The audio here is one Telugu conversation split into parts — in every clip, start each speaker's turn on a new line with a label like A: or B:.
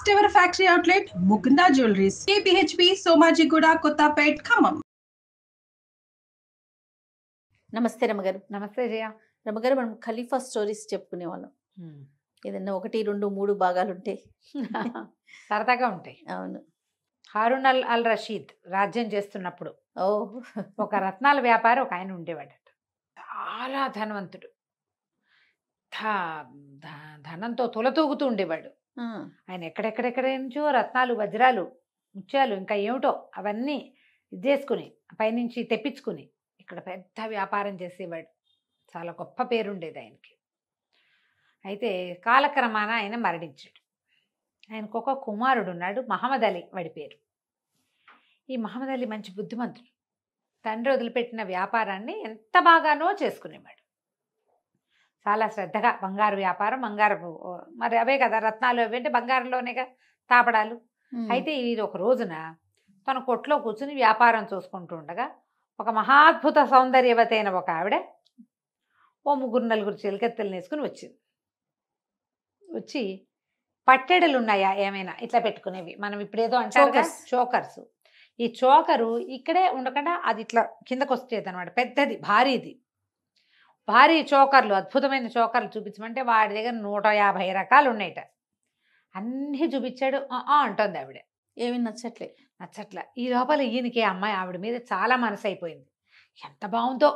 A: First ever factory outlet, Mukunda Jewelries, KPHP, Somajiguda, Kottapet, Khammam.
B: నమస్తే రమగారు.
C: నమస్తే జయ.
B: రమగారు, మనం ఖలీఫా స్టోరీస్ చెప్పుకునే వాళ్ళం. ఏదన్నా 1, 2, 3 భాగాలు ఉంటాయి.
C: సరదాగా ఉంటాయి.
B: అవును.
C: హారూన్ అల్ రషీద్ రాజ్యం చేస్తున్నప్పుడు
B: ఓ
C: ఒక రత్నాల వ్యాపారి ఒక ఆయన ఉండేవాడట. చాలా ధనవంతుడు. ధనంతో తులతూగుతూ ఉండేవాడు. ఆయన ఎక్కడెక్కడెక్కడ నుంచో రత్నాలు, వజ్రాలు, ముత్యాలు, ఇంకా ఏమిటో అవన్నీ ఇది చేసుకుని పైనుంచి తెప్పించుకుని ఇక్కడ పెద్ద వ్యాపారం చేసేవాడు. చాలా గొప్ప పేరుండేది ఆయనకి. అయితే కాలక్రమాన ఆయన మరణించాడు. ఆయనకు ఒక కుమారుడు ఉన్నాడు, మహమ్మద్ అలీ వాడి పేరు. ఈ మహమ్మద్ అలీ మంచి బుద్ధిమంతుడు. తండ్రి వదిలిపెట్టిన వ్యాపారాన్ని ఎంత బాగానో చేసుకునేవాడు. చాలా శ్రద్ధగా బంగారు వ్యాపారం, బంగారు మరి అవే కదా రత్నాలు, అవి అంటే బంగారంలోనేగా తాపడాలు. అయితే ఇది ఒక రోజున తన కొట్లో కూర్చుని వ్యాపారం చూసుకుంటూ ఉండగా ఒక మహాద్భుత సౌందర్యవతైన ఒక ఆవిడ ఓ 3-4 చిలకెత్తలు వేసుకుని వచ్చింది. వచ్చి పట్టెడలు ఉన్నాయా ఏమైనా ఇట్లా పెట్టుకునేవి, మనం ఇప్పుడేదో అంటారు చోకర్స్. ఈ చోకరు ఇక్కడే ఉండకుండా అది ఇట్లా కిందకు వచ్చేది అనమాట. పెద్దది, భారీ చోకర్లు, అద్భుతమైన చోకర్లు చూపించమంటే వాడి దగ్గర 150 రకాలు ఉన్నాయట. అన్నీ చూపించాడు. అంటుంది ఆవిడ.
B: ఏమి నచ్చట్లే.
C: ఈ లోపల ఈయనకి అమ్మాయి ఆవిడ మీద చాలా మనసు అయిపోయింది. ఎంత బాగుందో,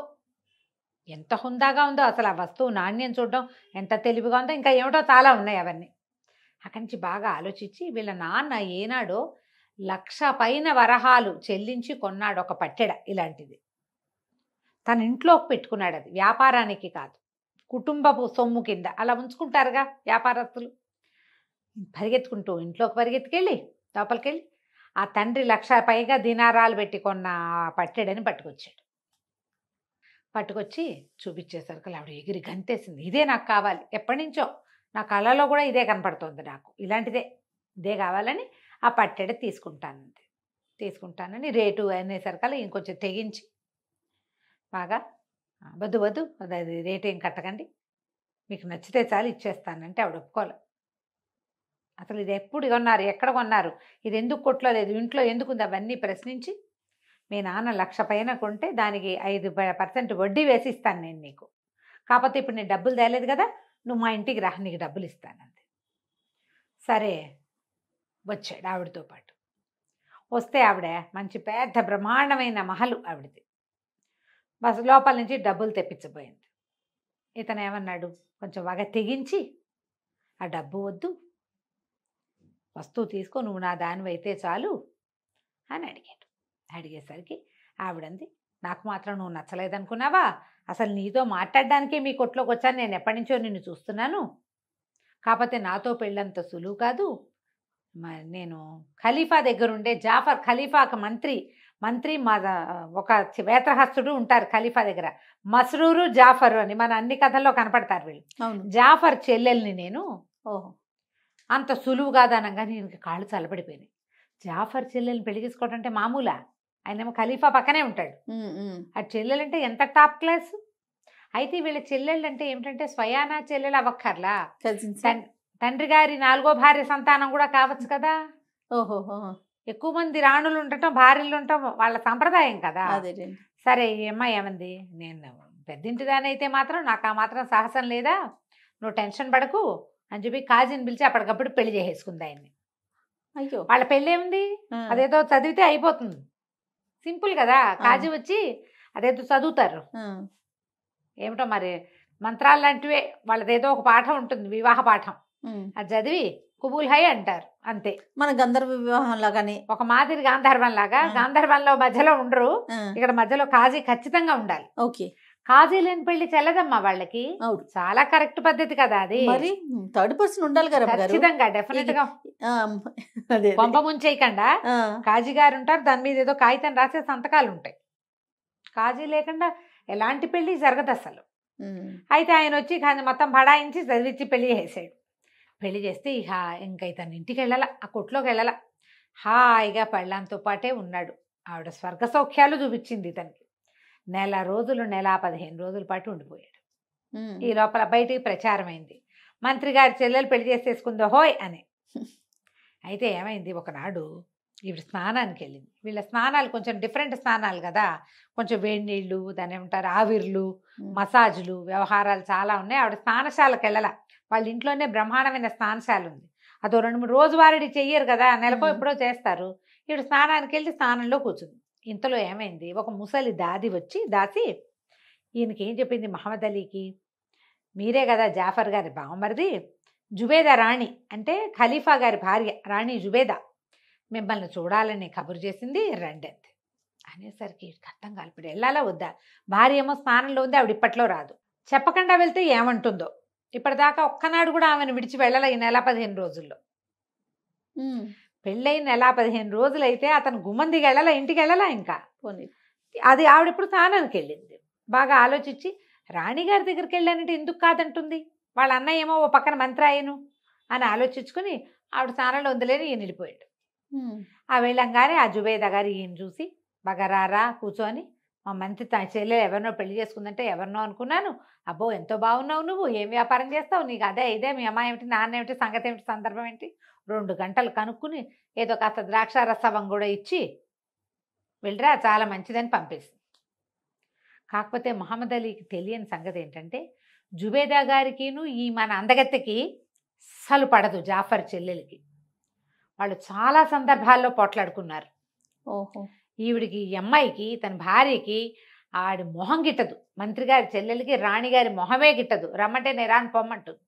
C: ఎంత హుందాగా ఉందో, అసలు ఆ వస్తువు నాణ్యం చూడడం ఎంత తెలివిగా ఉందో, ఇంకా ఏమిటో చాలా ఉన్నాయి అవన్నీ. అక్కడి నుంచి బాగా ఆలోచించి వీళ్ళ నాన్న ఏనాడో 1,00,000 పైన వరహాలు చెల్లించి కొన్నాడు ఒక పట్టెడ ఇలాంటిది. తన ఇంట్లోకి పెట్టుకున్నాడు. అది వ్యాపారానికి కాదు, కుటుంబపు సొమ్ము కింద అలా ఉంచుకుంటారుగా వ్యాపారస్తులు. పరిగెత్తుకుంటూ ఇంట్లోకి పరిగెత్తుకెళ్ళి లోపలికెళ్ళి ఆ తండ్రి 1,00,000 పైగా దినారాలు పెట్టి కొన్న పట్టెడని పట్టుకొచ్చాడు. పట్టుకొచ్చి చూపించేసరికి ఆవిడ ఎగిరి గంతేసింది. ఇదే నాకు కావాలి, ఎప్పటి నుంచో నా కళలో కూడా ఇదే కనపడుతోంది, నాకు ఇదే కావాలని ఆ పట్టెడ తీసుకుంటానని రేటు అనేసరికల్లా ఇంకొంచెం తెగించి బాగా వద్దు అది రేటు ఏం కట్టకండి, మీకు నచ్చితే చాలు ఇచ్చేస్తానంటే ఆవిడ ఒప్పుకోలే. అసలు ఇది ఎప్పుడు కొన్నారు, ఎక్కడ కొన్నారు, ఇది ఎందుకు కొట్లో లేదు, ఇంట్లో ఎందుకుంది, అవన్నీ ప్రశ్నించి మీ నాన్న 1,00,000 పైన కొంటే దానికి 5% వడ్డీ వేసి ఇస్తాను నేను నీకు, కాకపోతే ఇప్పుడు నేను డబ్బులు తేలేదు కదా, నువ్వు మా ఇంటికి రా, నీకు డబ్బులు ఇస్తానంది. సరే వచ్చాడు ఆవిడతో పాటు. వస్తే ఆవిడ మంచి పెద్ద బ్రహ్మాండమైన మహలు ఆవిడది. బస్ లోపల నుంచి డబ్బులు తెప్పించబోయింది. ఇతను ఏమన్నాడు, కొంచెం బాగా తెగించి ఆ డబ్బు వద్దు, వస్తువు తీసుకో, నువ్వు నా దానివైతే చాలు అని అడిగాడు. అడిగేసరికి ఆవిడంది, నాకు మాత్రం నువ్వు నచ్చలేదనుకున్నావా, అసలు నీతో మాట్లాడడానికే మీ కొట్లోకి వచ్చాను, నేను ఎప్పటి నుంచో నిన్ను చూస్తున్నాను, కాకపోతే నాతో పెళ్ళంత సులువు కాదు, నేను ఖలీఫా దగ్గరుండే జాఫర్, ఖలీఫాకు మంత్రి మా ఒక వేత్రహస్తుడు ఉంటారు ఖలీఫా దగ్గర, మస్రూరు జాఫరు అని మన అన్ని కథల్లో కనపడతారు వీళ్ళు. జాఫర్ చెల్లెల్ని నేను, అంత సులువు కాదనగా నేను కాళ్ళు చల్లబడిపోయినాయి. జాఫర్ చెల్లెల్ని పెళ్లి చేసుకోవడం అంటే మామూలా, ఆయనేమో ఖలీఫా పక్కనే ఉంటాడు, ఆ చెల్లెలంటే ఎంత టాప్ క్లాస్. అయితే వీళ్ళ చెల్లెళ్ళు అంటే ఏమిటంటే స్వయానా చెల్లెలు అవ్వక్కర్లా, తండ్రి గారి 4వ భార్య సంతానం కూడా కావచ్చు కదా. ఎక్కువ మంది రాణులు ఉండటం, భార్యలు ఉండటం వాళ్ళ సంప్రదాయం కదా. సరే ఈ అమ్మాయి ఏమంది, నేను పెద్దింటిదాని అయితే మాత్రం నాకు ఆ మాత్రం సాహసం లేదా, నువ్వు టెన్షన్ పడకు అని చెప్పి కాజీని పిలిచి అప్పటికప్పుడు పెళ్లి చేసేసుకుంది ఆయన్ని.
B: అయ్యో,
C: వాళ్ళ పెళ్ళి ఏముంది, అదేదో చదివితే అయిపోతుంది, సింపుల్ కదా. కాజీ వచ్చి అదేదో చదువుతారు, ఏమిటో మరి మంత్రాలు లాంటివే, వాళ్ళదేదో ఒక పాఠం ఉంటుంది, వివాహ పాఠం, అది చదివి కుబూల్ హై అంటారు అంతే.
B: మన గంధర్వ వివాహం లాగానే, ఒక
C: మాదిరి గాంధర్వం లాగా. గాంధర్వంలో మధ్యలో ఉండరు, ఇక్కడ మధ్యలో కాజీ ఖచ్చితంగా ఉండాలి.
B: ఓకే,
C: కాజీ లేని పెళ్లి చెల్లదమ్మా వాళ్ళకి. చాలా కరెక్ట్ పద్ధతి కదా అది.
B: మరి థర్డ్ పర్సన్ ఉండాలి కదా
C: ఖచ్చితంగా, డెఫినెట్ గా. పంప ముంచేయకుండా కాజీ గారు ఉంటారు, దాని మీద ఏదో కాగితం రాసే సంతకాలు ఉంటాయి. కాజీ లేకుండా ఎలాంటి పెళ్లి జరగదు అసలు. అయితే ఆయన వచ్చి మొత్తం బడాయించి చదివించి పెళ్లి చేసాడు. పెళ్లి చేస్తే ఇంకా ఇతను ఇంటికి వెళ్ళాల, ఆ కొట్లోకి వెళ్ళాల, హాయిగా పెళ్ళంతో పాటే ఉన్నాడు. ఆవిడ స్వర్గ సౌఖ్యాలు చూపించింది ఇతనికి. 1 రోజులు, 15 రోజుల పాటు ఉండిపోయాడు. ఈ లోపల బయటికి ప్రచారం అయింది, మంత్రి గారి చెల్లెలు పెళ్లి చేసేసుకుందో హోయ్ అని. అయితే ఏమైంది, ఒకనాడు ఈవిడ స్నానానికి వెళ్ళింది. వీళ్ళ స్నానాలు కొంచెం డిఫరెంట్ స్నానాలు కదా, కొంచెం వేడి నీళ్ళు, దాని ఏమంటారు ఆవిర్లు, మసాజులు, వ్యవహారాలు చాలా ఉన్నాయి. ఆవిడ స్నానశాలకు వెళ్ళాల. వాళ్ళ ఇంట్లోనే బ్రహ్మాండమైన స్నానశాల ఉంది. అదో 2-3 రోజువారీ చెయ్యరు కదా, నెలకో ఎప్పుడో చేస్తారు. ఈవిడ స్నానానికి వెళ్ళి స్నానంలో కూర్చుంది. ఇంతలో ఏమైంది, ఒక ముసలి దాసి ఈయనకి ఏం చెప్పింది, మహమ్మద్ అలీకి, మీరే కదా జాఫర్ గారి బావమరిది, జుబేదా రాణి అంటే ఖలీఫా గారి భార్య రాణి జుబేదా మిమ్మల్ని చూడాలని కబురు చేసింది, రండి అంతే అనేసరికి అర్థం కాదు. ఇప్పుడు వెళ్ళాలా వద్దా? భార్య ఏమో స్నానంలో ఉంది, ఆవిడ ఇప్పట్లో రాదు. చెప్పకుండా వెళ్తే ఏమంటుందో. ఇప్పటిదాకా ఒక్కనాడు కూడా ఆమెను విడిచి వెళ్ళాల ఈ నెల 15 రోజుల్లో. పెళ్ళై నెల 15 రోజులైతే అతను గుమ్మందికి వెళ్ళాలా, ఇంటికి వెళ్ళాలా ఇంకా. అది ఆవిడ ఇప్పుడు స్నానానికి వెళ్ళింది. బాగా ఆలోచించి రాణిగారి దగ్గరికి వెళ్ళానంటే ఎందుకు కాదంటుంది, వాళ్ళ అన్నయ్య ఏమో ఓ పక్కన మంత్రాయను అని ఆలోచించుకుని ఆవిడ స్నానంలో ఉందిలేని ఈయన వెళ్ళిపోయాడు. ఆ వెళ్ళంగానే ఆ జుబేదా గారు ఈయన చూసి, బాగా రారా కూర్చొని, మా మంత్రి తన చెల్లెలు ఎవరినో పెళ్లి చేసుకుందంటే ఎవరినో అనుకున్నాను, అబ్బో ఎంతో బాగున్నావు, నువ్వు ఏం వ్యాపారం చేస్తావు, నీకు అదే ఇదే, మీ అమ్మాయి ఏమిటి, నాన్న ఏమిటి, సంగతి ఏమిటి, సందర్భం ఏంటి, 2 గంటలు కనుక్కుని ఏదో కాస్త ద్రాక్షారసవం కూడా ఇచ్చి వెళ్ళరా చాలా మంచిదని పంపేసింది. కాకపోతే మహమ్మద్ అలీకి తెలియని సంగతి ఏంటంటే, జుబేదా గారికిను ఈ మన అందగత్తెకి అస్సలు పడదు జాఫర్ చెల్లెలకి. వాళ్ళు చాలా సందర్భాల్లో పోట్లాడుకున్నారు.
B: ఓహో.
C: ఈవిడికి ఈ అమ్మాయికి తన భార్యకి ఆడి మొహం గిట్టదు, మంత్రి గారి చెల్లెలకి రాణిగారి మొహమే గిట్టదు, రమ్మంటే నేరాని పొమ్మంటుంది.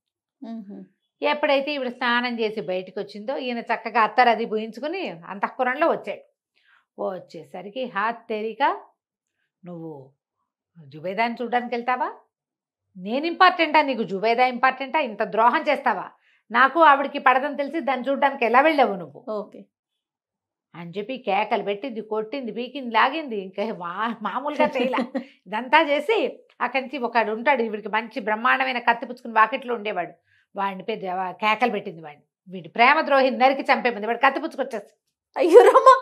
C: ఎప్పుడైతే ఈవిడ స్నానం చేసి బయటకు వచ్చిందో ఈయన చక్కగా అత్తరు అది పూయించుకుని అంతఃపురంలో వచ్చాడు. వచ్చేసరికి హాత్ తెరిక, నువ్వు జుబేదాని చూడడానికి వెళ్తావా, నేను ఇంపార్టెంటా నీకు, జుబేదా ఇంపార్టెంటా, ఇంత ద్రోహం చేస్తావా, నాకు ఆవిడికి పడదని తెలిసి దాన్ని చూడడానికి ఎలా వెళ్ళావు నువ్వు
B: ఓకే
C: అని చెప్పి కేకలు పెట్టింది, కొట్టింది, పీకింది, లాగింది. ఇంకా మామూలుగా చేయలే. ఇదంతా చేసి అక్కడి నుంచి ఒకడు ఉంటాడు, వీడికి మంచి బ్రహ్మాండమైన కత్తి పుచ్చుకుని వాకిట్లో ఉండేవాడు, వాడిని పెద్ద కేకలు పెట్టింది. వీడి ప్రేమ ద్రోహిని నరికి చంపేమంది. వాడు కత్తి పుచ్చుకొచ్చేసి,
B: అయ్యో రామా,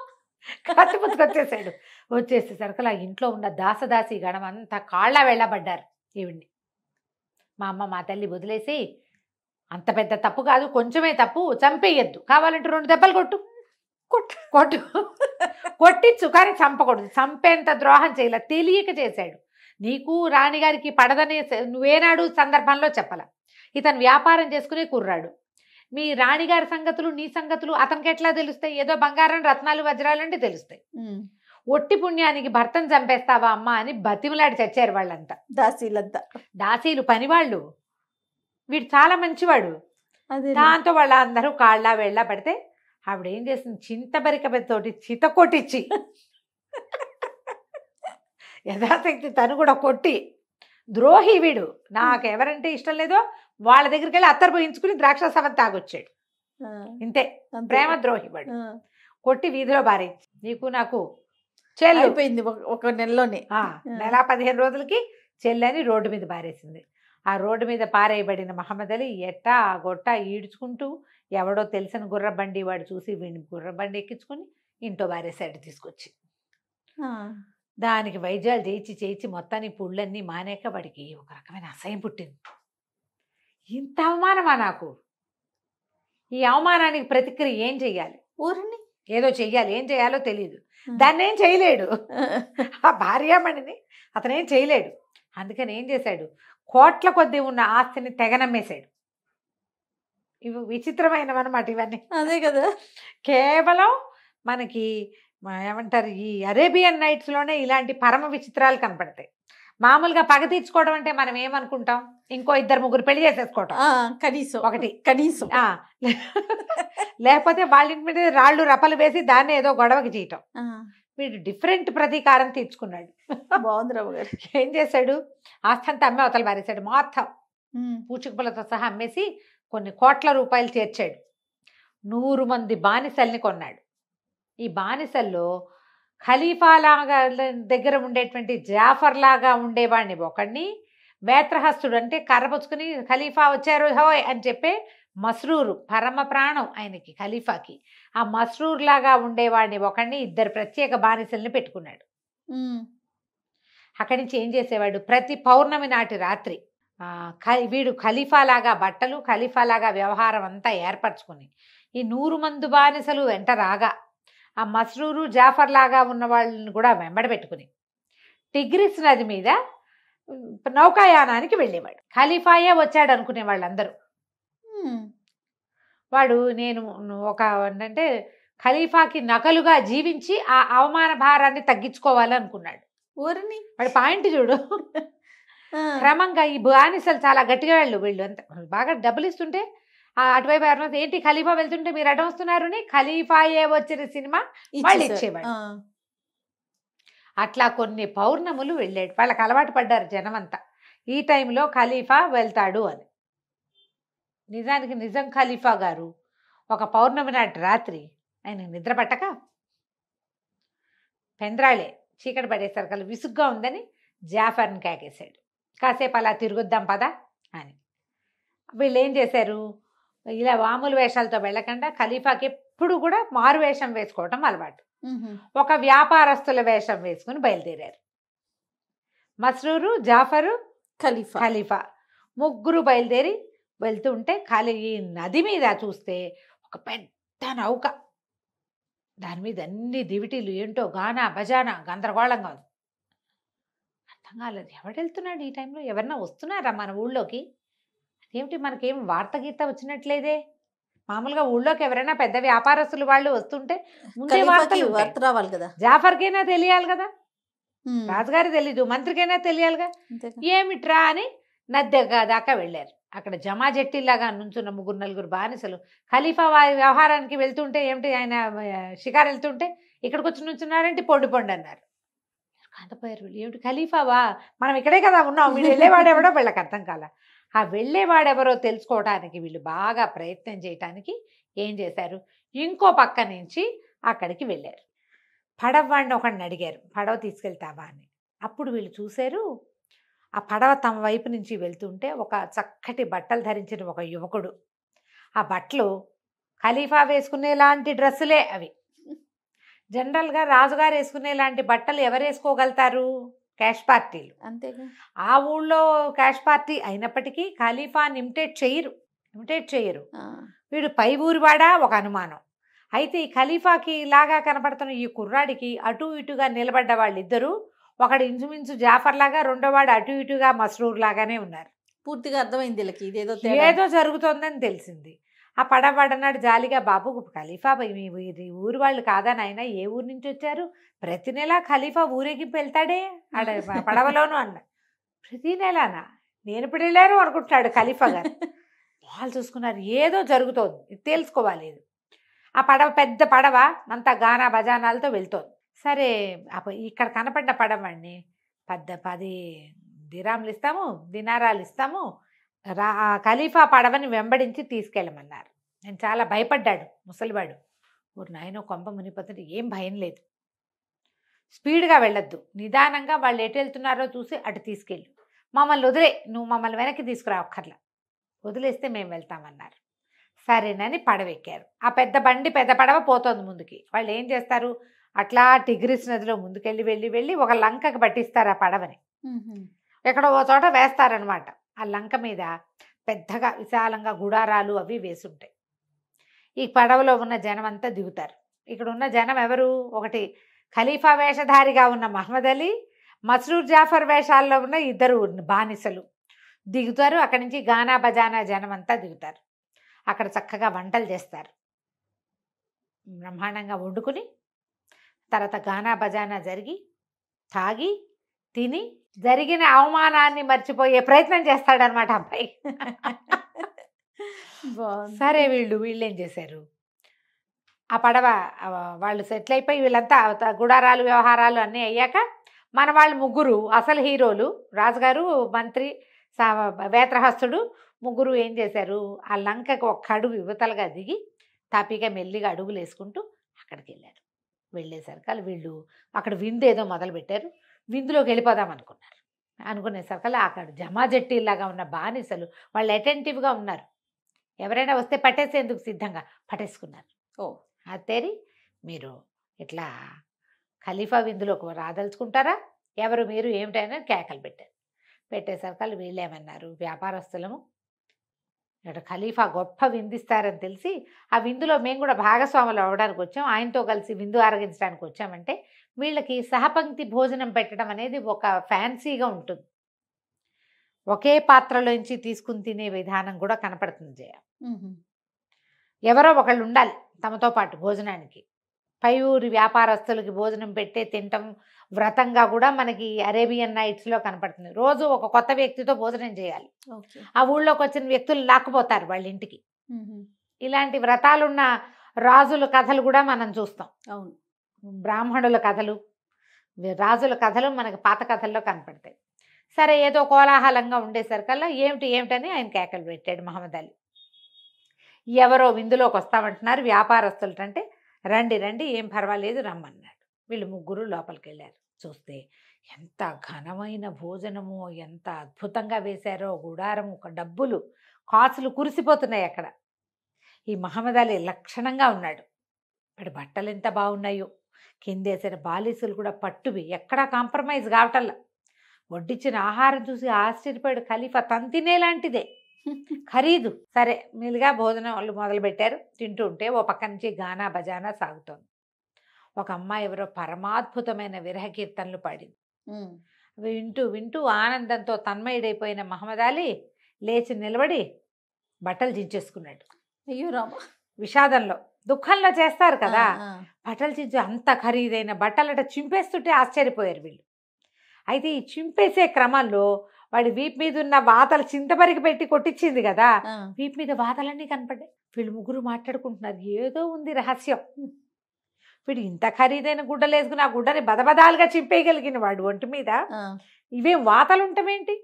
C: కత్తి పుచ్చుకొచ్చేసాడు. వచ్చేసేసరికి ఆ ఇంట్లో ఉన్న దాసదాసి గణం అంతా కాళ్ళ వెళ్ళబడ్డారు ఈవిడ్ని. మా అమ్మ మా తల్లి వదిలేసి, అంత పెద్ద తప్పు కాదు, కొంచెమే తప్పు, చంపేయద్దు, కావాలంటే 2 దెబ్బలు కొట్టు కొట్టు కొట్టించు, కానీ చంపకూడదు. చంపేంత ద్రోహం చేయలే, తెలియక చేశాడు. నీకు రాణిగారికి పడదనే నువ్వేనాడు సందర్భంలో చెప్పాల. ఇతను వ్యాపారం చేసుకునే కుర్రాడు, మీ రాణిగారి సంగతులు నీ సంగతులు అతనికి ఎట్లా తెలుస్తాయి? ఏదో బంగారం రత్నాలు వజ్రాలు అంటే తెలుస్తాయి. ఒట్టి పుణ్యానికి భర్తను చంపేస్తావా అమ్మా అని బతిమలాడి చచ్చారు వాళ్ళంతా,
B: దాసీలంతా.
C: దాసీలు పనివాళ్ళు. వీడు చాలా మంచివాడు. దాంతో వాళ్ళందరూ కాళ్ళ వెళ్ళ పడితే ఆవిడ ఏం చేసింది, చింతబరికతోటి చిత కొట్టించి యథాశక్తి తను కూడా కొట్టి, ద్రోహి వీడు, నాకు ఎవరంటే ఇష్టం లేదో వాళ్ళ దగ్గరికి వెళ్ళి అత్తరు పోయించుకుని ద్రాక్షారసం తాగొచ్చాడు. ఇంతే, ప్రేమ ద్రోహి వాడు. కొట్టి వీధిలో బారేయించి, నీకు నాకు చెల్లి
B: అయిపోయింది ఒక నెలలోనే.
C: నెల 15 రోజులకి చెల్లని రోడ్డు మీద బారేసింది. ఆ రోడ్డు మీద పారేయబడిన మహమ్మద్ అలీ ఎట్టా గొట్ట ఈడ్చుకుంటూ ఎవడో తెలిసిన గుర్రబండి వాడు చూసి వీడిని గుర్రబండి ఎక్కించుకుని ఇంట్లో బారేసాడు తీసుకొచ్చి. దానికి వైద్యాలు చేయించి మొత్తానికి పుళ్ళన్నీ మానేక వాడికి ఒక రకమైన అసహ్యం పుట్టింది. ఇంత అవమానమా నాకు? ఈ అవమానానికి ప్రతిక్రియ ఏం చెయ్యాలి?
B: ఊరిని
C: ఏదో చెయ్యాలి, ఏం చేయాలో తెలియదు. దాన్ని ఏం చేయలేడు, ఆ భార్యామణిని అతనేం చేయలేడు. అందుకని ఏం చేశాడు, కోట్ల కొద్దీ ఉన్న ఆస్తిని తెగనమ్మేశాడు. ఇవి విచిత్రమైనవన్నమాట ఇవన్నీ.
B: అదే కదా,
C: కేవలం మనకి ఏమంటారు, ఈ అరేబియన్ నైట్స్లోనే ఇలాంటి పరమ విచిత్రాలు కనపడతాయి. మామూలుగా పగ తీర్చుకోవడం అంటే మనం ఏమనుకుంటాం, ఇంకో 2-3 పెళ్లి చేసేసుకోవటం
B: కనీసం
C: ఒకటి,
B: కనీసం
C: లేకపోతే వాళ్ళ ఇంటి మీద రాళ్ళు రపలు వేసి దాన్ని ఏదో గొడవకి చేయటం. వీడు డిఫరెంట్ ప్రతీకారం తీర్చుకున్నాడు.
B: బాగుంది రావు గారు.
C: ఏం చేశాడు, ఆస్థంతా అమ్మే అవతల పారేశాడు. మొత్తం పూచికపులతో సహా అమ్మేసి కొన్ని కోట్ల రూపాయలు చేర్చాడు. 100 మంది బానిసల్ని కొన్నాడు. ఈ బానిసల్లో ఖలీఫాలాగా దగ్గర ఉండేటువంటి జాఫర్ లాగా ఉండేవాడిని ఒకడిని, వేత్రహస్తుడు అంటే కర్రపుచ్చుకుని ఖలీఫా వచ్చారు హోయ్ అని చెప్పే మస్రూరు, పరమ ప్రాణం ఆయనకి ఖలీఫాకి. ఆ మస్రూర్ లాగా ఉండేవాడిని ఒకడిని, 2 ప్రత్యేక బానిసల్ని పెట్టుకున్నాడు. అక్కడి నుంచి ఏం చేసేవాడు, ప్రతి పౌర్ణమి నాటి రాత్రి వీడు ఖలీఫాలాగా బట్టలు, ఖలీఫాలాగా వ్యవహారం అంతా ఏర్పరచుకుని ఈ 100 మంది బానిసలు వెంట రాగా ఆ మస్రూరు జాఫర్ లాగా ఉన్న వాళ్ళని కూడా వెంబడ పెట్టుకుని టిగ్రిస్ నది మీద నౌకాయానానికి వెళ్ళేవాడు. ఖలీఫాయే వచ్చాడు అనుకునే వాళ్ళందరూ. వాడు నేను ఒక అంటే ఖలీఫాకి నకలుగా జీవించి ఆ అవమాన భారాన్ని తగ్గించుకోవాలనుకున్నాడు.
B: ఊరిని
C: వాడి పాయింట్ చూడు. క్రమంగా ఈ బానిసలు చాలా గట్టిగా వీళ్ళు అంత బాగా డబ్బులు ఇస్తుంటే అటువైపు ఎవరైనా ఏంటి ఖలీఫా వెళ్తుంటే మీరు అడ్డం వస్తున్నారు అని ఖలీఫాయే వచ్చిన సినిమా వాళ్ళు ఇచ్చేవాడు. అట్లా కొన్ని పౌర్ణములు వెళ్ళాడు. వాళ్ళకి అలవాటు పడ్డారు జనమంతా ఈ టైంలో ఖలీఫా వెళ్తాడు అని. నిజానికి నిజం ఖలీఫా గారు ఒక పౌర్ణమి నాటి రాత్రి ఆయన నిద్ర పట్టక పెంద్రాళే చీకటి పడేసరికి కల విసుగ్గా ఉందని జాఫర్ని కేకేశాడు. కాసేపు అలా తిరుగుద్దాం పదా అని. వీళ్ళు ఏం చేశారు, ఇలా మామూలు వేషాలతో వెళ్ళకుండా ఖలీఫాకి ఎప్పుడు కూడా మారు వేషం వేసుకోవటం అలవాటు. ఒక వ్యాపారస్తుల వేషం వేసుకుని బయలుదేరారు. మస్రూరు, జాఫరు, ఖలీఫా ముగ్గురు బయలుదేరి వెళ్తుంటే ఈ నది మీద చూస్తే ఒక పెద్ద నౌక, దాని మీద అన్ని దివిటీలు ఏంటో గానా బజానా గందరగోళంగా ఉంది. అర్థం కాలేదు, ఎవడు వెళ్తున్నాడు ఈ టైంలో, ఎవరన్నా వస్తున్నారా మన ఊళ్ళోకి? అదేమిటి మనకేం వార్త గీత వచ్చినట్లేదే. మామూలుగా ఊళ్ళోకి ఎవరైనా పెద్ద వ్యాపారస్తులు వాళ్ళు వస్తుంటే ముందే
B: వార్త రావాలి కదా,
C: జాఫర్కైనా తెలియాలి కదా, రాజుగారు తెలీదు, మంత్రికైనా తెలియాలిగా. ఏమిట్రా అని నది దాకా వెళ్ళారు. అక్కడ జమా జట్టిలాగా నుంచున్న 3-4 బానిసలు ఖలీఫా వ్యవహారానికి వెళ్తుంటే ఏమిటి ఆయన షికారు వెళ్తుంటే ఇక్కడికి వచ్చి నుంచున్నారంటే పొండి అన్నారు. కాంతపోయారు వీళ్ళు, ఏమిటి ఖలీఫావా, మనం ఇక్కడే కదా ఉన్నాం, వీళ్ళు వెళ్ళేవాడెవడో వీళ్ళకి అర్థం కాల. ఆ వెళ్ళేవాడెవరో తెలుసుకోవడానికి వీళ్ళు బాగా ప్రయత్నం చేయటానికి ఏం చేశారు, ఇంకో పక్క నుంచి అక్కడికి వెళ్ళారు. పడవవాడిని ఒకడిని అడిగారు, పడవ తీసుకెళ్తావా అని. అప్పుడు వీళ్ళు చూశారు, ఆ పడవ తమ వైపు నుంచి వెళ్తుంటే ఒక చక్కటి బట్టలు ధరించిన ఒక యువకుడు. ఆ బట్టలు ఖలీఫా వేసుకునేలాంటి డ్రెస్సులే అవి. జనరల్గా రాజుగారు వేసుకునేలాంటి బట్టలు ఎవరు వేసుకోగలుగుతారు? క్యాష్ పార్టీలు.
B: అంతేగా.
C: ఆ ఊళ్ళో క్యాష్ పార్టీ అయినప్పటికీ ఖలీఫాని ఇమిటేట్ చేయరు. వీడు పై ఊరివాడా ఒక అనుమానం. అయితే ఈ ఖలీఫాకి లాగా కనపడుతున్న ఈ కుర్రాడికి అటు ఇటుగా నిలబడ్డ వాళ్ళిద్దరూ, ఒకడు ఇంచుమించు జాఫర్ లాగా, రెండోవాడు అటు ఇటుగా మస్రూర్ లాగానే ఉన్నారు.
B: పూర్తిగా అర్థమైంది వీళ్ళకి ఇదేదో
C: ఏదో జరుగుతోందని తెలిసింది. ఆ పడవాడన్నాడు జాలిగా, బాబు ఖలీఫా మీ ఊరు వాళ్ళు కాదా నాయన, ఏ ఊరు నుంచి వచ్చారు? ప్రతి నెల ఖలీఫా ఊరేగింపు వెళ్తాడే ఆడ పడవలోను అన్న. ప్రతి నెలనా? నేను ఇప్పుడు వెళ్ళాను అనుకుంటున్నాడు ఖలీఫా గారు. వాళ్ళు చూసుకున్నారు, ఏదో జరుగుతోంది, ఇది తెలుసుకోవాలి. ఆ పడవ పెద్ద పడవ అంతా గానా బజానాలతో వెళ్తోంది. సరే ఇక్కడ కనపడ్డ పడవండి 10 దిరాములు ఇస్తాము, దినారాలు ఇస్తాము, ఖలీఫా పడవని వెంబడించి తీసుకెళ్ళమన్నారు. నేను చాలా భయపడ్డాడు ముసలివాడు. ఊరు నాయనో కొంప మునిపోతుంటే ఏం భయం లేదు, స్పీడ్గా వెళ్ళొద్దు, నిదానంగా వాళ్ళు ఎటు వెళ్తున్నారో చూసి అటు తీసుకెళ్ళు, మమ్మల్ని వదిలే, నువ్వు మమ్మల్ని వెనక్కి తీసుకురా ఒక్కర్లా, వదిలేస్తే మేము వెళ్తామన్నారు. సరేనని పడవ ఎక్కారు. ఆ పెద్ద పడవ పోతోంది ముందుకి. వాళ్ళు ఏం చేస్తారు, అట్లా టిగ్రిస్ నదిలో ముందుకెళ్ళి వెళ్ళి ఒక లంకకి పట్టిస్తారు ఆ పడవని. ఎక్కడో ఓ చోట వేస్తారనమాట. ఆ లంక మీద పెద్దగా విశాలంగా గుడారాలు అవి వేసుంటాయి. ఈ పడవలో ఉన్న జనం అంతా దిగుతారు. ఇక్కడ ఉన్న జనం ఎవరు, ఒకటి ఖలీఫా వేషధారిగా ఉన్న మహమ్మద్ అలీ, మస్రూర్ జాఫర్ వేషాల్లో ఉన్న 2 బానిసలు దిగుతారు. అక్కడి నుంచి గానా బజానా జనం అంతా దిగుతారు. అక్కడ చక్కగా వంటలు చేస్తారు, బ్రహ్మాండంగా వండుకుని తర్వాత గానా బజానా జరిగి తాగి తిని జరిగిన అవమానాన్ని మర్చిపోయే ప్రయత్నం చేస్తాడనమాట అబ్బాయి. సరే వీళ్ళు ఏం చేశారు, ఆ పడవ వాళ్ళు సెటిల్ అయిపోయి వీళ్ళంతా గుడారాలు వ్యవహారాలు అన్నీ అయ్యాక మన వాళ్ళు 3 అసలు హీరోలు, రాజుగారు, మంత్రి, వేత్రహస్తుడు, 3 ఏం చేశారు, ఆ లంకకు ఒక్క అడుగు యువతలుగా దిగి తాపీగా మెల్లిగా అడుగులు వేసుకుంటూ అక్కడికి వెళ్ళారు. వెళ్ళేసరికి వీళ్ళు అక్కడ విందు ఏదో మొదలుపెట్టారు. విందులోకి వెళ్ళిపోదాం అనుకునేసరికి అక్కడ జమా జట్టీలాగా ఉన్న బానిసలు వాళ్ళు అటెంటివ్గా ఉన్నారు. ఎవరైనా వస్తే పట్టేసేందుకు సిద్ధంగా పట్టేసుకున్నారు. అత్తేరి మీరు ఇట్లా ఖలీఫా విందులోకి రాదలుచుకుంటారా, ఎవరు మీరు ఏమిటైనా కేకలు పెట్టేసరికి వీళ్ళేమన్నారు, వ్యాపారస్తులము, ఇక్కడ ఖలీఫా గొప్ప విందిస్తారని తెలిసి ఆ విందులో మేము కూడా భాగస్వాములు అవ్వడానికి వచ్చాం, ఆయనతో కలిసి విందు ఆరగించడానికి వచ్చామంటే వీళ్ళకి సహపంక్తి భోజనం పెట్టడం అనేది ఒక ఫ్యాన్సీగా ఉంటుంది. ఒకే పాత్రలోంచి తీసుకుని తినే విధానం కూడా కనపడుతుంది జయ. ఎవరో ఒకళ్ళు ఉండాలి తమతో పాటు భోజనానికి. పై ఊరి వ్యాపారస్తులకి భోజనం పెట్టే తినటం వ్రతంగా కూడా మనకి అరేబియన్ నైట్స్లో కనపడుతుంది. రోజు ఒక కొత్త వ్యక్తితో భోజనం చేయాలి. ఆ ఊళ్ళోకి వచ్చిన వ్యక్తులు లాక్కుపోతారు వాళ్ళ ఇంటికి. ఇలాంటి వ్రతాలున్న రాజుల కథలు కూడా మనం చూస్తాం.
B: అవును,
C: బ్రాహ్మణుల కథలు, రాజుల కథలు మనకి పాత కథల్లో కనపడతాయి. సరే, ఏదో కోలాహలంగా ఉండేసరికల్లా ఏమిటని ఆయన కేకలు పెట్టాడు మహమ్మద్ అలీ. ఎవరో విందులోకి వస్తామంటున్నారు వ్యాపారస్తులు అంటే, రండి ఏం పర్వాలేదు రమ్మన్నాడు. వీళ్ళు ముగ్గురు లోపలికి వెళ్ళారు. చూస్తే ఎంత ఘనమైన భోజనమో, ఎంత అద్భుతంగా వేశారో. గుడారం, ఒక డబ్బులు కాసులు కురిసిపోతున్నాయి అక్కడ. ఈ మహమ్మద్ అలీ లక్షణంగా ఉన్నాడు. వాడి బట్టలు ఎంత బాగున్నాయో, కిందేసిన బాలీసులు కూడా పట్టువి, ఎక్కడా కాంప్రమైజ్ కావటల్లా. వడ్డించిన ఆహారం చూసి ఆశ్చర్యపోయాడు ఖలీఫా. తంతినేలాంటిదే, ఖరీదు. సరే, మెల్లిగా భోజనం వాళ్ళు మొదలుపెట్టారు. తింటూ ఉంటే ఓ పక్క నుంచి గానా బజానా సాగుతోంది. ఒక అమ్మాయి ఎవరో పరమాద్భుతమైన విరహ కీర్తనలు పాడింది. వింటూ ఆనందంతో తన్మయుడైపోయిన మహమ్మద్ అలీ లేచి నిలబడి బట్టలు చించేసుకున్నాడు.
B: అయ్యో రామ,
C: విషాదంలో, దుఃఖంలో చేస్తారు కదా, బట్టలు చించు. అంత ఖరీదైన బట్టలట చింపేస్తుంటే ఆశ్చర్యపోయారు వీళ్ళు. అయితే ఈ చింపేసే క్రమంలో వాడి వీపు మీద ఉన్న వాతలు చింతపరికి పెట్టి కొట్టించింది కదా, వీపు మీద వాతలన్నీ కనపడ్డాయి. వీళ్ళు ముగ్గురు మాట్లాడుకుంటున్నారు, ఏదో ఉంది రహస్యం. వీడు ఇంత ఖరీదైన గుడ్డలు వేసుకుని ఆ గుడ్డని బదబదాలుగా చింపేయగలిగిన వాడు ఒంటి మీద ఇవేం వాతలు ఉంటామేంటి?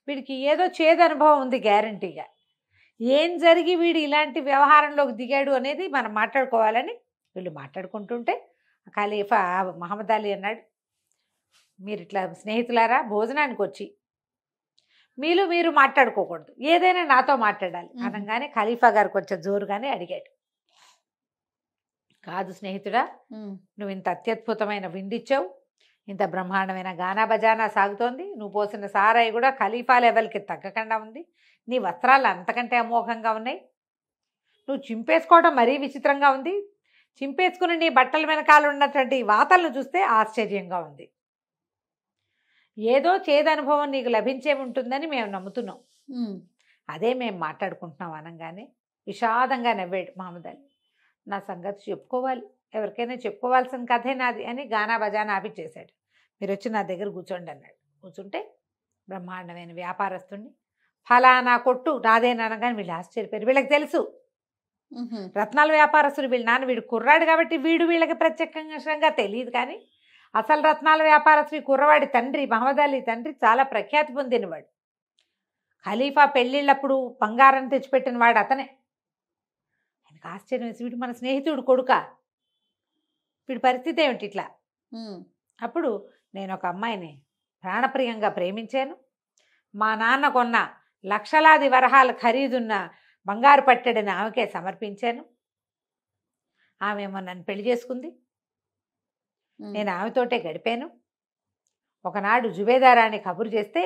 C: వీడికి ఏదో చేదు అనుభవం ఉంది గ్యారంటీగా. ఏం జరిగి వీడు ఇలాంటి వ్యవహారంలోకి దిగాడు అనేది మనం మాట్లాడుకోవాలని వీళ్ళు మాట్లాడుకుంటుంటే ఖలీఫా మహమ్మద్ అలీ అన్నాడు, మీరు ఇట్లా స్నేహితులారా భోజనానికి వచ్చి మీరు మాట్లాడుకోకూడదు, ఏదైనా నాతో మాట్లాడాలి అనగానే ఖలీఫా గారు కొంచెం జోరుగానే అడిగాడు, కాదు స్నేహితుడా, నువ్వు ఇంత అత్యద్భుతమైన విందిచ్చావు, ఇంత బ్రహ్మాండమైన గానా బజానా సాగుతోంది, నువ్వు పోసిన సారాయి కూడా ఖలీఫా లెవెల్కి తగ్గకుండా ఉంది, నీ వస్త్రాలు అంతకంటే అమోఘంగా ఉన్నాయి, నువ్వు చింపేసుకోవడం మరీ విచిత్రంగా ఉంది, చింపేసుకుని నీ బట్టల వెనకాల ఉన్నటువంటి వాతలను చూస్తే ఆశ్చర్యంగా ఉంది, ఏదో చేదనుభవం నీకు లభించే ఉంటుందని మేము నమ్ముతున్నాం, అదే మేము మాట్లాడుకుంటున్నాం అనగానే విషాదంగా నవ్వాడు మహమ్మద్ అలీ. నా సంగతి చెప్పుకోవాలి, ఎవరికైనా చెప్పుకోవాల్సిన కథే నాది అని గానా బజానా ఆపిచ్చేశాడు. మీరు వచ్చి నా దగ్గర కూర్చోండి అన్నాడు. కూర్చుంటే బ్రహ్మాండమైన వ్యాపారస్తుడిని, ఫలానా కొట్టు నాదేనగానే వీళ్ళు ఆశ్చర్యపోయారు. వీళ్ళకి తెలుసు రత్నాల వ్యాపారస్తుడు వీళ్ళ నాన్న, వీడు కుర్రాడు కాబట్టి వీళ్ళకి ప్రత్యేకంగా తెలియదు, కానీ అసలు రత్నాల వ్యాపారస్తుడి కుర్రవాడి తండ్రి మహమ్మద్ అలీ తండ్రి చాలా ప్రఖ్యాతి పొందినవాడు. ఖలీఫా పెళ్ళిళ్ళప్పుడు బంగారం తెచ్చిపెట్టిన వాడు అతనే. ఆయనకు ఆశ్చర్యం వేసి, వీడు మన స్నేహితుడు కొడుక, వీడి పరిస్థితి ఏమిటి ఇట్లా? అప్పుడు నేను ఒక అమ్మాయిని ప్రాణప్రియంగా ప్రేమించాను, మా నాన్న కొన్న లక్షలాది వరహాల ఖరీదున్న బంగారు పట్టెడని ఆమెకే సమర్పించాను, ఆమె నన్ను పెళ్లి చేసుకుంది, నేను ఆమెతోటే గడిపాను. ఒకనాడు జుబేదా రాణి కబురు చేస్తే,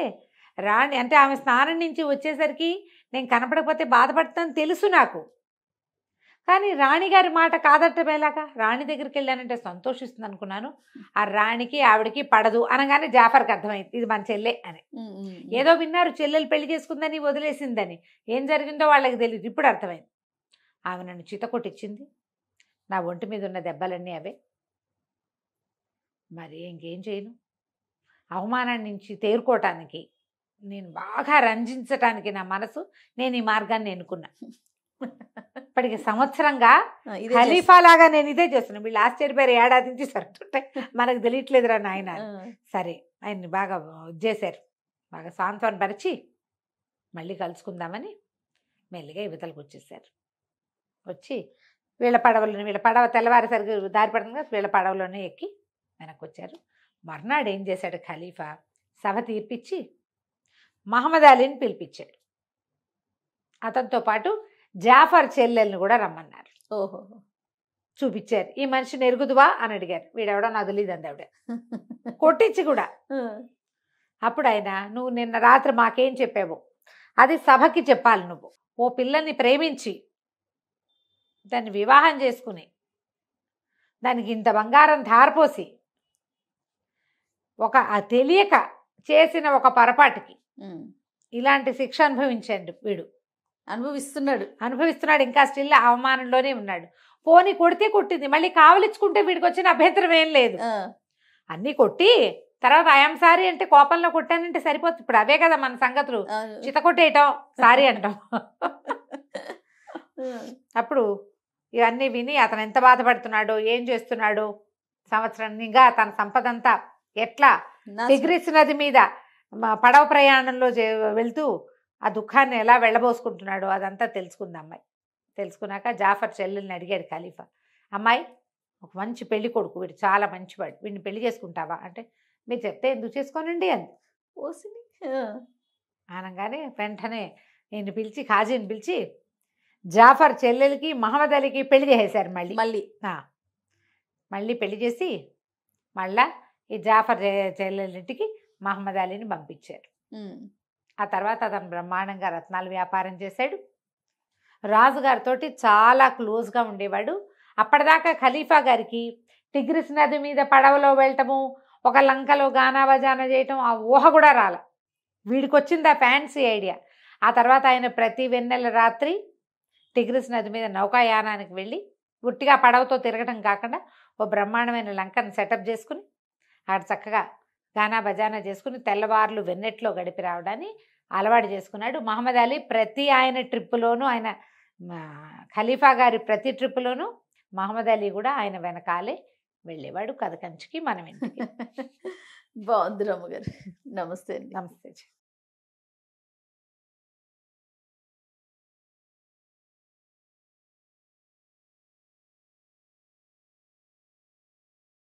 C: రాణి అంటే ఆమె స్నానం నుంచి వచ్చేసరికి నేను కనపడకపోతే బాధపడతాను తెలుసు నాకు, కానీ రాణిగారి మాట కాదట్టమేలాగా, రాణి దగ్గరికి వెళ్ళానంటే సంతోషిస్తుంది అనుకున్నాను, ఆ రాణికి ఆవిడకి పడదు అనగానే జాఫర్కి అర్థమైంది ఇది మన చెల్లె అని. ఏదో విన్నారు చెల్లెలు పెళ్లి చేసుకుందని వదిలేసిందని, ఏం జరిగిందో వాళ్ళకి తెలియదు, ఇప్పుడు అర్థమైంది. ఆమె నన్ను చిత కొట్టించింది, నా ఒంటి మీద ఉన్న దెబ్బలన్నీ అవే, మరి ఇంకేం చేయను, అవమానం నుంచి తేరుకోవటానికి, నేను బాగా రంజించటానికి నా మనసు, నేను ఈ మార్గాన్ని ఎన్నుకున్నా. ఇప్పటికి సంవత్సరంగా ఖలీఫా లాగా నేను ఇదే చేస్తున్నాను. వీళ్ళు ఆశ్చర్యపోయారు, ఏడాది నుంచి సరుతుంటే మనకు తెలియట్లేదురా నాయన. సరే, ఆయన్ని బాగా చేశారు, బాగా సాంత్వన పరిచి మళ్ళీ కలుసుకుందామని మెల్లిగా యువతలకు వచ్చేసారు. వచ్చి వీళ్ళ పడవ తెల్లవారేసరికి దారి పడుతుంది కదా, వీళ్ళ పడవలోనే ఎక్కి వెనక్కి వచ్చారు. మర్నాడు ఏం చేశాడు ఖలీఫా, సభ తీర్పిచ్చి మహమ్మద్ అలీని పిలిపించాడు. అతనితో పాటు జాఫర్ చెల్లెల్ని కూడా రమ్మన్నారు.
B: ఓహో,
C: చూపించారు. ఈ మనిషిని ఎరుగుదువా అని అడిగారు. వీడెవడో నాకు తెలియదు అంది ఆవిడ, కొట్టించి కూడా. అప్పుడు ఆయన, నువ్వు నిన్న రాత్రి మాకేం చెప్పావు, అది సభకి చెప్పాలి. నువ్వు ఓ పిల్లని ప్రేమించి దాన్ని వివాహం చేసుకుని దానికి ఇంత బంగారం ధారపోసి తెలియక చేసిన ఒక పొరపాటుకి ఇలాంటి శిక్ష అనుభవించండి. వీడు అనుభవిస్తున్నాడు, ఇంకా స్టిల్ అవమానంలోనే ఉన్నాడు. పోనీ కొడితే కొట్టింది, మళ్ళీ కావలించుకుంటే వీడికి వచ్చిన అభ్యంతరం ఏం లేదు. అన్నీ కొట్టి తర్వాత ఐఎమ్ సారీ అంటే కోపంలో కొట్టానంటే సరిపోతుంది. ఇప్పుడు అవే కదా మన సంగతులు, చితకొట్టేయటం, సారీ అంటాం. అప్పుడు ఇవన్నీ విని అతను ఎంత బాధపడుతున్నాడో, ఏం చేస్తున్నాడో, సంవత్సరంగా తన సంపద అంతా ఎట్లా టిగ్రిస్ నది మీద పడవ ప్రయాణంలో వెళ్తూ ఆ దుఃఖాన్ని ఎలా వెళ్ళబోసుకుంటున్నాడో అదంతా తెలుసుకుంది అమ్మాయి. తెలుసుకున్నాక జాఫర్ చెల్లెల్ని అడిగాడు ఖలీఫా, అమ్మాయి ఒక మంచి పెళ్లి కొడుకు, వీడు చాలా మంచివాడు, వీడిని పెళ్లి చేసుకుంటావా అంటే, మీరు చెప్తే ఎందుకు చేసుకోనండి అంది. అనగానే వెంటనే నేను పిలిచి ఖాజీని పిలిచి జాఫర్ చెల్లెలకి మహమ్మద్ అలీకి పెళ్లి చేసేశారు. మళ్ళీ పెళ్లి చేసి మళ్ళా ఈ జాఫర్ చెల్లెలింటికి మహమ్మద్ అలీని పంపించారు. ఆ తర్వాత అతను బ్రహ్మాండంగా రత్నాల వ్యాపారం చేశాడు. రాజుగారితో చాలా క్లోజ్గా ఉండేవాడు. అప్పటిదాకా ఖలీఫా గారికి టిగ్రిస్ నది మీద పడవలో వెళ్ళటము, ఒక లంకలో గానా బజానా చేయటం ఆ ఊహ కూడా రాల. వీడికి వచ్చింది ఆ ఫ్యాన్సీ ఐడియా. ఆ తర్వాత ఆయన ప్రతి వెన్నెల రాత్రి టిగ్రిస్ నది మీద నౌకాయానానికి వెళ్ళి ఉట్టిగా పడవతో తిరగటం కాకుండా ఓ బ్రహ్మాండమైన లంకను సెటప్ చేసుకుని ఆడ చక్కగా గానా బజానా చేసుకుని తెల్లవార్లు వెన్నెట్లో గడిపి రావడాన్ని అలవాటు చేసుకున్నాడు. మహమ్మద్ అలీ ప్రతి ఆయన ట్రిప్పులోనూ, ఆయన ఖలీఫా గారి ప్రతి ట్రిప్పులోనూ మహమ్మద్ అలీ కూడా ఆయన వెనకాలే వెళ్ళేవాడు. కథ కంచికి మనం ఇంటికి.
B: బాగుంది రమ్మగారు. నమస్తే.
C: నమస్తే.